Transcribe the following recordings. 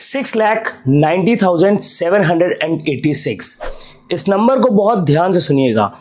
6,90,786। इस नंबर को बहुत ध्यान से सुनिएगा,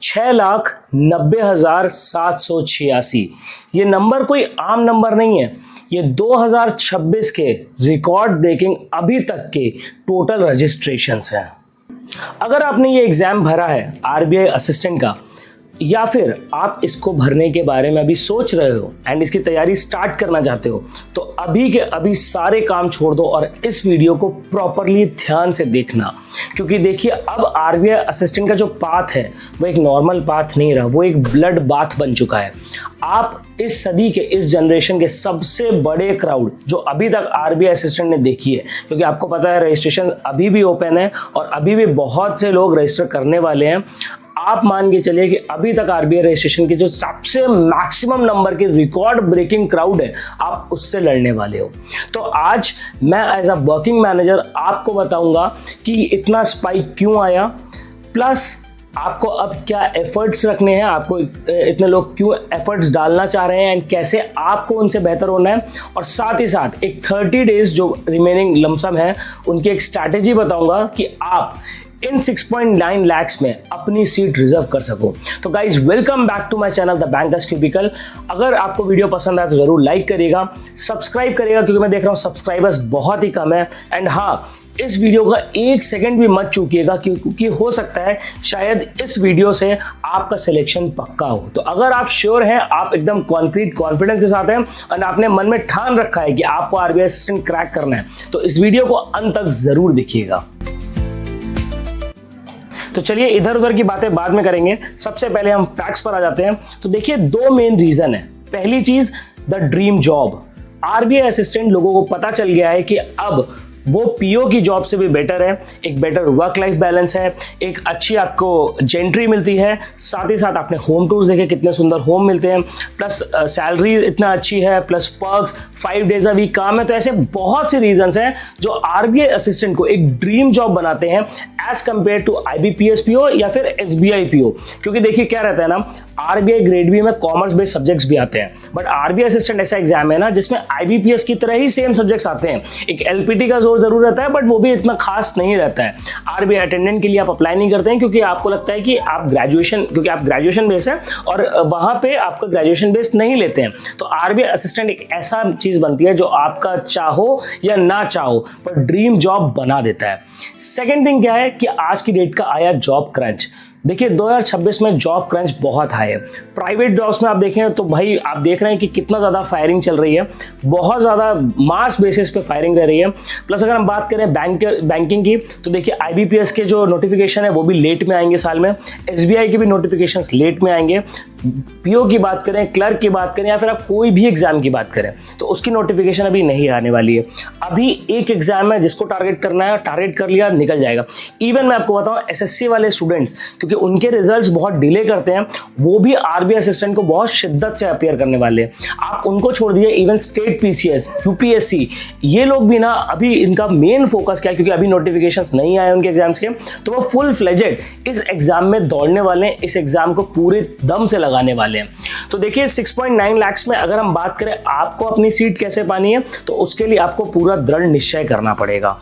6,90,786। ये नंबर कोई आम नंबर नहीं है, ये 2026 के रिकॉर्ड ब्रेकिंग अभी तक के टोटल रजिस्ट्रेशंस हैं। अगर आपने ये एग्ज़ाम भरा है आरबीआई असिस्टेंट का, या फिर आप इसको भरने के बारे में अभी सोच रहे हो एंड इसकी तैयारी स्टार्ट करना चाहते हो, तो अभी के अभी सारे काम छोड़ दो और इस वीडियो को प्रॉपरली ध्यान से देखना। क्योंकि देखिए, अब आरबीआई असिस्टेंट का जो पाथ है वो एक नॉर्मल पाथ नहीं रहा, वो एक ब्लड बाथ बन चुका है। आप इस सदी के, इस जनरेशन के सबसे बड़े क्राउड जो अभी तक आरबीआई असिस्टेंट ने देखी है, क्योंकि आपको पता है रजिस्ट्रेशन अभी भी ओपन है और अभी भी बहुत से लोग रजिस्टर करने वाले हैं। आप मान के चलिए कि अभी तक आरबीआई रजिस्ट्रेशन के जो सबसे मैक्सिमम नंबर के रिकॉर्ड ब्रेकिंग क्राउड है, आप उससे लड़ने वाले हो। तो आज मैं एज अ वर्किंग मैनेजर आपको बताऊंगा कि इतना स्पाइक क्यों आया, प्लस आपको अब क्या एफर्ट्स रखने हैं, आपको इतने लोग क्यों एफर्ट्स डालना चाह रहे हैं एंड कैसे आपको उनसे बेहतर होना है, और साथ ही साथ एक 30 डेज जो रिमेनिंग लमसम है उनकी एक स्ट्रैटेजी बताऊंगा कि आप इन 6.9 lakhs में अपनी सीट रिजर्व कर सको। तो guys, welcome back to my channel the bankers cubicle. अगर आपको वीडियो पसंद आए तो जरूर लाइक करिएगा, सब्सक्राइब करिएगा, क्योंकि मैं देख रहा हूँ सब्सक्राइबर्स बहुत ही कम है। एंड हाँ, इस वीडियो का 1 सेकंड भी मत चूकिएगा, क्योंकि हो सकता है शायद इस वीडियो से आपका सिलेक्शन पक्का हो। तो अगर आप श्योर हैं, आप एकदम कॉन्फिडेंस के साथ हैं और आपने मन में ठान रखा है कि आपको आरबीआई असिस्टेंट क्रैक करना है, तो इस वीडियो को अंत तक जरूर देखिएगा। तो चलिए, इधर उधर की बातें बाद में करेंगे, सबसे पहले हम फैक्ट्स पर आ जाते हैं। तो देखिए, 2 मेन रीजन है। पहली चीज, the dream job. RBI assistant लोगों को पता चल गया है कि अब वो पीओ की जॉब से भी बेटर है, एक बेटर वर्क लाइफ बैलेंस है, एक अच्छी आपको जेंट्री मिलती है, साथ ही साथ आपने होम टूर्स देखे कितने सुंदर होम मिलते हैं, प्लस सैलरी इतना अच्छी है, plus perks, 5 days a week काम है। तो ऐसे बहुत से रीजंस हैं जो आरबीआई असिस्टेंट को एक ड्रीम जॉब बनाते हैं as compared to IBPS PO या फिर एसबीआई पीओ। क्योंकि देखिए क्या रहता है ना, आरबीआई ग्रेड बी में कॉमर्स बेस्ड सब्जेक्ट्स भी आते हैं, बट आरबीआई असिस्टेंट ऐसा एग्जाम है ना जिसमें आईबीपीएस की तरह ही सेम सब्जेक्ट्स आते हैं। एक एलपीटी का जरूर रहता है, बट वो भी इतना खास नहीं रहता है। आरबीआई अटेंडेंट के लिए आप अप्लाई नहीं करते हैं, क्योंकि आपको लगता है कि आप ग्रेजुएशन बेस है और वहां पे आपका ग्रेजुएशन बेस नहीं लेते हैं। तो आरबीआई असिस्टेंट एक ऐसा चीज बनती है जो आपका चाहो या ना चाहो पर ड्रीम जॉब बना देता है। सेकेंड थिंग क्या है कि आज की डेट का आया जॉब क्रंच। देखिए, 2026 में जॉब क्रंच बहुत हाई है। प्राइवेट जॉब्स में आप देखें तो भाई आप देख रहे हैं कि कितना ज़्यादा फायरिंग चल रही है, बहुत ज़्यादा मास बेसिस पे फायरिंग रह रही है। प्लस अगर हम बात करें बैंकिंग की, तो देखिए आईबीपीएस के जो नोटिफिकेशन है वो भी लेट में आएंगे साल में, एसबीआई के भी नोटिफिकेशंस लेट में आएंगे, पीओ की बात करें, क्लर्क की बात करें, या फिर आप कोई भी एग्जाम की बात करें तो उसकी नोटिफिकेशन अभी नहीं आने वाली है। अभी एक एग्जाम है जिसको टारगेट करना है, टारगेट कर लिया, निकल जाएगा। इवन मैं आपको बताऊं, एसएससी वाले स्टूडेंट्स, क्योंकि उनके रिजल्ट्स बहुत डिले करते हैं, वो भी आरबीआई असिस्टेंट को बहुत शिद्दत से अपियर करने वाले हैं। आप उनको छोड़ दिए, इवन स्टेट पीसीएस, यूपीएससी, ये लोग भी ना अभी इनका मेन फोकस क्या है, क्योंकि अभी नोटिफिकेशंस नहीं आए उनके एग्जाम्स के, तो वो फुल फ्लेजेड इस एग्जाम में दौड़ने वाले हैं, इस एग्जाम को पूरे दम से लगाने वाले हैं। तो देखिए, 6.9 lakhs में अगर हम बात करें आपको अपनी सीट कैसे पानी है, तो उसके लिए आपको पूरा दृढ़ निश्चय करना पड़ेगा।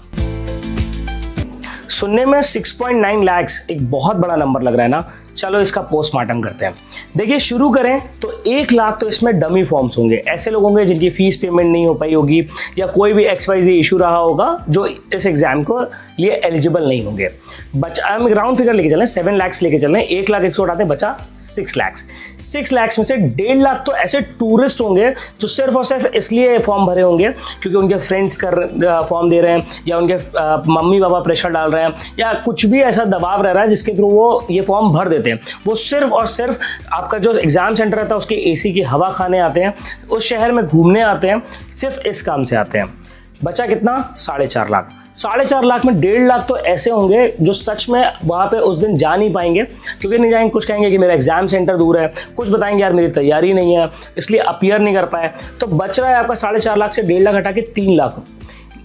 सुनने में 6.9 lakhs एक बहुत बड़ा नंबर लग रहा है ना, चलो इसका पोस्टमार्टम करते हैं। देखिए, शुरू करें तो 1 लाख तो इसमें डमी फॉर्म्स होंगे, ऐसे लोग होंगे जिनकी फीस पेमेंट नहीं हो पाई होगी या कोई भी XYZ इशू रहा होगा जो इस एग्जाम को लिए एलिजिबल नहीं होंगे। बचा, हम राउंड फिगर लेके चलें, 7 lakhs लेके चलें, 1 लाख इसको उठाते बचा 6 lakhs। 6 lakhs में से 1.5 लाख तो ऐसे टूरिस्ट होंगे जो सिर्फ और सिर्फ इसलिए फॉर्म भरे होंगे क्योंकि उनके फ्रेंड्स फॉर्म दे रहे हैं, या उनके मम्मी पापा प्रेशर डाल रहे हैं, या कुछ भी ऐसा दबाव रह रहा है जिसके थ्रू वो ये फॉर्म भर देते हैं। वो सिर्फ और सिर्फ आपका जो एग्जाम सेंटर रहता है उसके एसी की हवा खाने आते हैं, उस शहर में घूमने आते हैं, सिर्फ इस काम से आते हैं। बचा कितना? 4.5 लाख। 4.5 लाख में 1.5 लाख तो ऐसे होंगे जो सच में वहां पे उस दिन जा नहीं पाएंगे, क्योंकि नहीं जाएंगे, कुछ कहेंगे कि मेरा एग्जाम सेंटर दूर है, कुछ बताएंगे यार मेरी तैयारी नहीं है इसलिए अपीयर नहीं कर पाए। तो बच रहा है आपका 4.5 लाख से 1.5 लाख हटा के 3 लाख।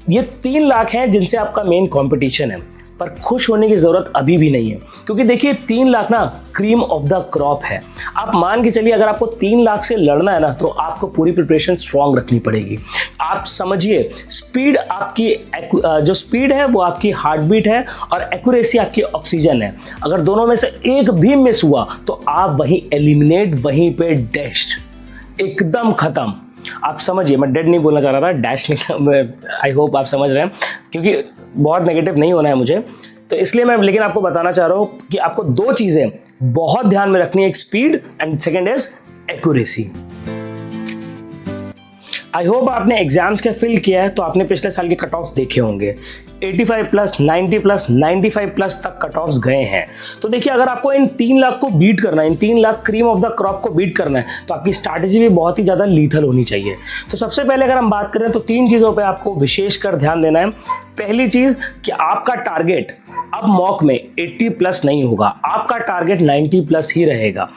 ये 3 लाख हैं जिनसे आपका मेन कंपटीशन है। पर खुश होने की जरूरत अभी भी नहीं है, क्योंकि देखिए 3 लाख ना क्रीम ऑफ द क्रॉप है। आप मान के चलिए अगर आपको 3 लाख से लड़ना है ना तो आपको पूरी प्रिपरेशन स्ट्रांग रखनी पड़ेगी। आप समझिए स्पीड आपकी जो स्पीड है वो आपकी हार्ट बीट है और एक्यूरेसी आपकी ऑक्सीजन है। अगर दोनों में से एक भी मिस हुआ तो आप वहीं एलिमिनेट, वहीं पे डैश्ड, एकदम खत्म। आप समझिए, मैं डेड नहीं बोलना चाह रहा था, डैश नहीं, आई होप आप समझ रहे हैं, क्योंकि बहुत नेगेटिव नहीं होना है मुझे, तो इसलिए मैं लेकिन आपको बताना चाह रहा हूं कि आपको 2 चीजें बहुत ध्यान में रखनी है, एक speed and second is accuracy. I hope आपने एग्जाम्स के फिल किया है तो आपने पिछले साल के कट ऑफ्स देखे होंगे। 85 प्लस, 90 प्लस, 95 प्लस तक कट ऑफ्स गए हैं। तो देखिए अगर आपको इन 3 लाख को बीट करना है, इन 3 lakh cream of the crop को बीट करना है, तो आपकी स्ट्रैटेजी भी बहुत ही ज़्यादा लीथल होनी चाहिए। तो सबसे पहले अगर हम बात करें तो 3 चीज़ों पर आपको विशेष कर ध्यान देना है। पहली चीज़ कि आपका टारगेट अब मॉक में 80 प्लस नहीं होगा, आपका टारगेट 90 प्लस ही रहेगा।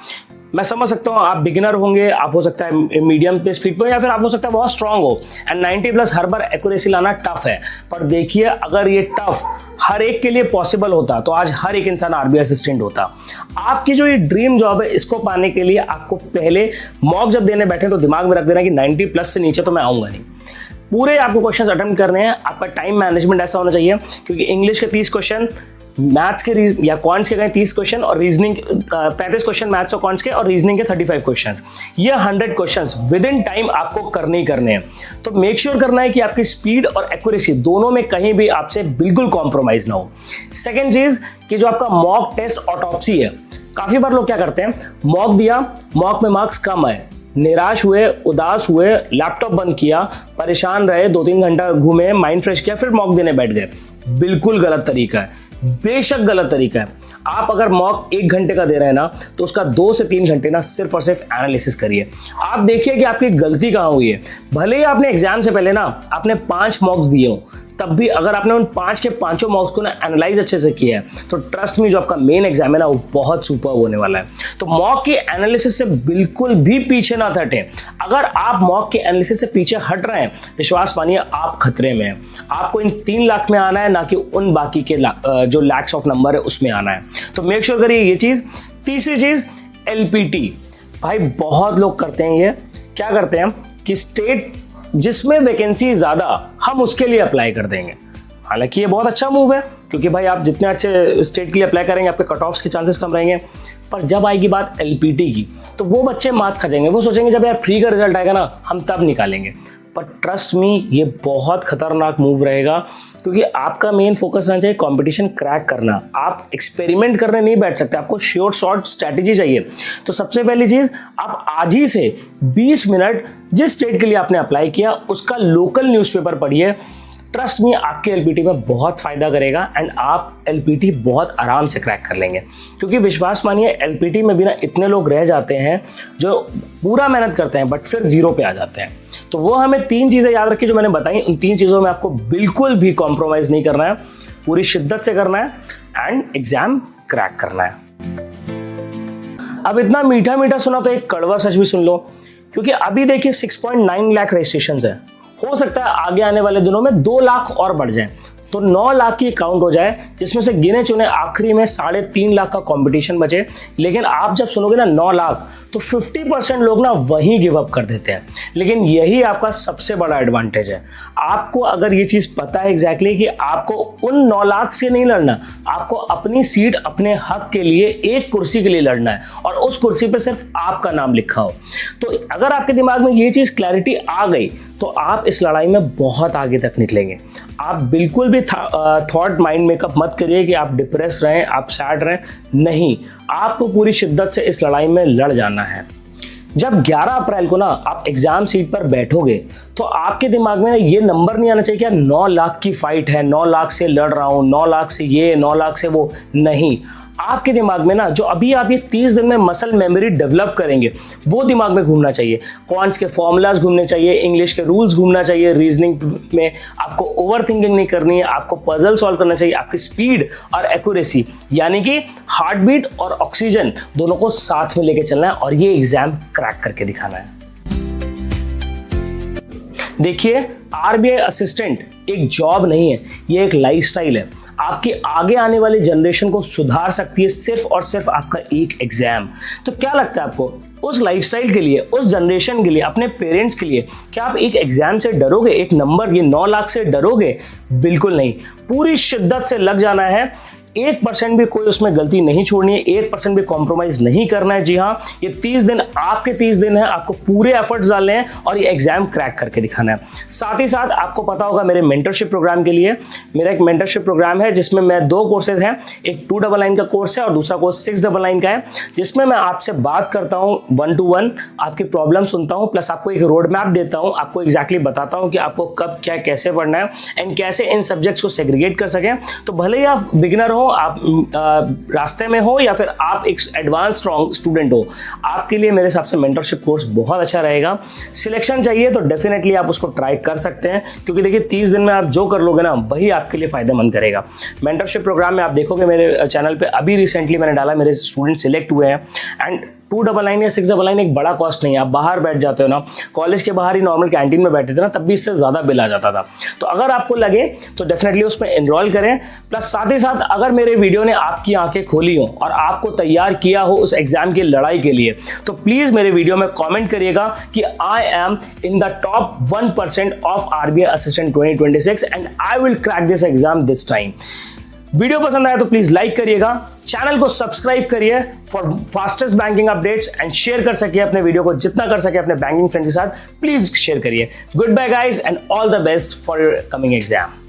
मैं समझ सकता हूँ आप बिगिनर होंगे, आप हो सकता है मीडियम पे स्पीड पे, या फिर आप हो सकता है बहुत स्ट्रांग हो, and 90 plus her bar accuracy लाना टफ है। पर देखिए अगर ये टफ हर एक के लिए पॉसिबल होता तो आज हर एक इंसान आरबीआई असिस्टेंट होता। आपकी जो ये ड्रीम जॉब है इसको पाने के लिए आपको पहले मॉक जब देने बैठे तो दिमाग में रख देना कि 90 प्लस से नीचे तो मैं आऊंगा नहीं। पूरे आपको क्वेश्चंस अटेम्प्ट करने हैं। आपका टाइम मैनेजमेंट ऐसा होना चाहिए, क्योंकि इंग्लिश के 30 क्वेश्चन, मैथ्स के या क्वांट्स के गए 30 क्वेश्चन, और रीजनिंग 35 क्वेश्चन मैथ्स और क्वांट्स के, और रीजनिंग के 35 क्वेश्चंस। ये 100 क्वेश्चंस विद इन टाइम आपको करने ही करने हैं। तो मेक श्योर करना है कि आपकी स्पीड और एक्यूरेसी दोनों में कहीं भी आपसे बिल्कुल कॉम्प्रोमाइज ना हो। सेकेंड चीज कि जो आपका मॉक टेस्ट ऑटोप्सी है, काफी बार लोग क्या करते हैं, मॉक दिया, मॉक में मार्क्स कम आए, निराश हुए, उदास हुए, लैपटॉप बंद किया, परेशान रहे, 2-3 घंटा घूमे, माइंड फ्रेश किया, फिर मॉक देने बैठ गए। बिल्कुल गलत तरीका है, बेशक गलत तरीका है। आप अगर मॉक 1 घंटे का दे रहे हैं ना तो उसका 2 से 3 घंटे ना सिर्फ और सिर्फ एनालिसिस करिए। आप देखिए कि आपकी गलती कहाँ हुई है। भले ही आपने एग्जाम से पहले ना आपने 5 मॉक्स दिए हो, तब भी अगर आपने उन 5 के 5 मॉक्स को ना एनालाइज अच्छे से किया है तो ट्रस्ट मी जो आपका मेन एग्जाम है ना वो बहुत सुपर होने वाला है। तो मॉक के एनालिसिस से बिल्कुल भी पीछे ना हटे। अगर आप मॉक के एनालिसिस से पीछे हट रहे हैं, विश्वास मानिए आप खतरे में हैं। आपको इन 3 लाख में आना है, ना कि उन बाकी के जो लैक्स ऑफ नंबर है उसमें आना है। तो मेक श्योर करिए ये चीज। तीसरी चीज एलपीटी। भाई बहुत लोग करते हैं, ये क्या करते हैं कि स्टेट जिसमें वैकेंसी ज्यादा हम उसके लिए अप्लाई कर देंगे। हालांकि ये बहुत अच्छा मूव है, क्योंकि भाई आप जितने अच्छे स्टेट के लिए अप्लाई करेंगे आपके कट ऑफ्स के चांसेस कम रहेंगे। पर जब आएगी बात एलपीटी की तो वो बच्चे मात खा जाएंगे, वो सोचेंगे जब यार फ्री का रिजल्ट आएगा ना हम तब निकालेंगे। पर ट्रस्ट मी ये बहुत खतरनाक मूव रहेगा, क्योंकि आपका मेन फोकस रहना चाहिए कंपटीशन क्रैक करना। आप एक्सपेरिमेंट करने नहीं बैठ सकते, आपको श्योर शॉर्ट स्ट्रैटेजी चाहिए। तो सबसे पहली चीज, आप आज ही से 20 मिनट जिस स्टेट के लिए आपने अप्लाई किया उसका लोकल न्यूज़पेपर पढ़िए। ट्रस्ट मी आपके एलपीटी में बहुत फायदा करेगा एंड आप एलपीटी बहुत आराम से क्रैक कर लेंगे। क्योंकि विश्वास मानिए एलपीटी में भी ना इतने लोग रह जाते हैं जो पूरा मेहनत करते हैं बट फिर 0 पे आ जाते हैं। तो वो हमें 3 चीजें याद रखी जो मैंने बताई, उन 3 चीजों में आपको बिल्कुल भी कॉम्प्रोमाइज नहीं करना है, पूरी शिद्दत से करना है एंड एग्जाम क्रैक करना है। अब इतना मीठा मीठा सुना तो एक कड़वा सच भी सुन लो, क्योंकि अभी देखिए 6.9 लाख रजिस्ट्रेशन है। हो सकता है आगे आने वाले दिनों में 2 लाख और बढ़ जाए, तो 9 लाख की काउंट हो जाए, जिसमें से गिने चुने आखिरी में 3.5 लाख का कंपटीशन बचे। लेकिन आप जब सुनोगे ना 9 लाख तो 50% लोग ना वहीं गिव अप कर देते हैं। लेकिन यही आपका सबसे बड़ा एडवांटेज है। आपको अगर ये चीज़ पता है एग्जैक्टली कि आपको उन 9 लाख से नहीं लड़ना, आपको अपनी सीट, अपने हक के लिए, एक कुर्सी के लिए लड़ना है और उस कुर्सी पे सिर्फ आपका नाम लिखा हो। तो अगर आपके दिमाग में ये चीज़ क्लैरिटी आ गई तो आप इस लड़ाई में बहुत आगे तक निकलेंगे। आप बिल्कुल भी थॉट माइंड मेकअप मत करिए कि आप डिप्रेस रहें, आप सैड रहें, नहीं, आपको पूरी शिद्दत से इस लड़ाई में लड़ जाना है। जब 11 अप्रैल को ना आप एग्जाम सीट पर बैठोगे तो आपके दिमाग में ये नंबर नहीं आना चाहिए कि यार 9 लाख की फाइट है, 9 लाख से लड़ रहा हूँ, 9 लाख से ये, 9 लाख से वो, नहीं। आपके दिमाग में ना जो अभी आप ये 30 दिन में मसल मेमोरी डेवलप करेंगे वो दिमाग में घूमना चाहिए। क्वांट्स के फॉर्मूलाज घूमने चाहिए, इंग्लिश के रूल्स घूमना चाहिए, रीजनिंग में आपको ओवर थिंकिंग नहीं करनी है, आपको पजल सॉल्व करना चाहिए। आपकी स्पीड और एक्यूरेसी यानी कि हार्ट बीट और ऑक्सीजन दोनों को साथ में लेके चलना है और ये एग्जाम क्रैक करके दिखाना है। देखिए आरबीआई असिस्टेंट एक जॉब नहीं है, ये एक लाइफस्टाइल है। आपके आगे आने वाले जनरेशन को सुधार सकती है सिर्फ और सिर्फ आपका एक एग्जाम। तो क्या लगता है आपको, उस लाइफस्टाइल के लिए, उस जनरेशन के लिए, अपने पेरेंट्स के लिए, क्या आप एक एग्जाम से डरोगे, एक नंबर ये 9 लाख से डरोगे? बिल्कुल नहीं, पूरी शिद्दत से लग जाना है। 1% भी कोई उसमें गलती नहीं छोड़नी है, 1% भी कॉम्प्रोमाइज नहीं करना है। जी हाँ, ये 30 दिन आपके 30 दिन है, आपको पूरे एफर्ट्स डालने हैं और ये एग्जाम क्रैक करके दिखाना है। साथ ही साथ आपको पता होगा मेरे मेंटरशिप प्रोग्राम के लिए, मेरा एक मेंटरशिप प्रोग्राम है जिसमें मैं 2 कोर्सेज हैं, एक 299 का कोर्स है और दूसरा कोर्स 699 का है, जिसमें मैं आपसे बात करता हूँ 1 to 1, आपकी प्रॉब्लम सुनता हूँ, प्लस आपको एक रोड मैप देता हूँ, आपको एग्जैक्टली बताता हूँ कि आपको कब क्या कैसे पढ़ना है एंड कैसे इन सब्जेक्ट्स को सेग्रीगेट कर सकें। तो भले ही आप बिगिनर हो, आप रास्ते में हो या फिर आप एक एडवांस स्ट्रॉन्ग स्टूडेंट हो, आपके लिए मेरे हिसाब से मेंटरशिप कोर्स बहुत अच्छा रहेगा। सिलेक्शन चाहिए तो डेफिनेटली आप उसको ट्राई कर सकते हैं, क्योंकि देखिए 30 दिन में आप जो कर लोगे ना वही आपके लिए फायदेमंद करेगा। मेंटरशिप प्रोग्राम में आप देखोगे मेरे चैनल पे अभी रिसेंटली मैंने डाला, मेरे स्टूडेंट सिलेक्ट हुए हैं एंड 299 या 699 एक बड़ा कॉस्ट नहीं है। आप बाहर बैठ जाते हो ना, कॉलेज के बाहर ही नॉर्मल कैंटीन में बैठे थे ना, तब भी इससे ज़्यादा बिल आ जाता था। तो अगर आपको लगे तो डेफिनेटली उसमें एनरोल करें। प्लस साथ ही साथ अगर मेरे वीडियो ने आपकी आंखें खोली हो और आपको तैयार किया हो उस एग्जाम की लड़ाई के लिए, तो प्लीज़ मेरे वीडियो में कॉमेंट करिएगा कि I am in the top 1% of RBI assistant 2026 and I will crack this exam this time. Video पसंद आया तो प्लीज लाइक करिएगा, चैनल को सब्सक्राइब करिए for fastest banking updates and share कर सकिए अपने वीडियो को, जितना कर सके अपने बैंकिंग फ्रेंड के साथ प्लीज शेयर करिए। Good bye guys and all the best for your coming exam.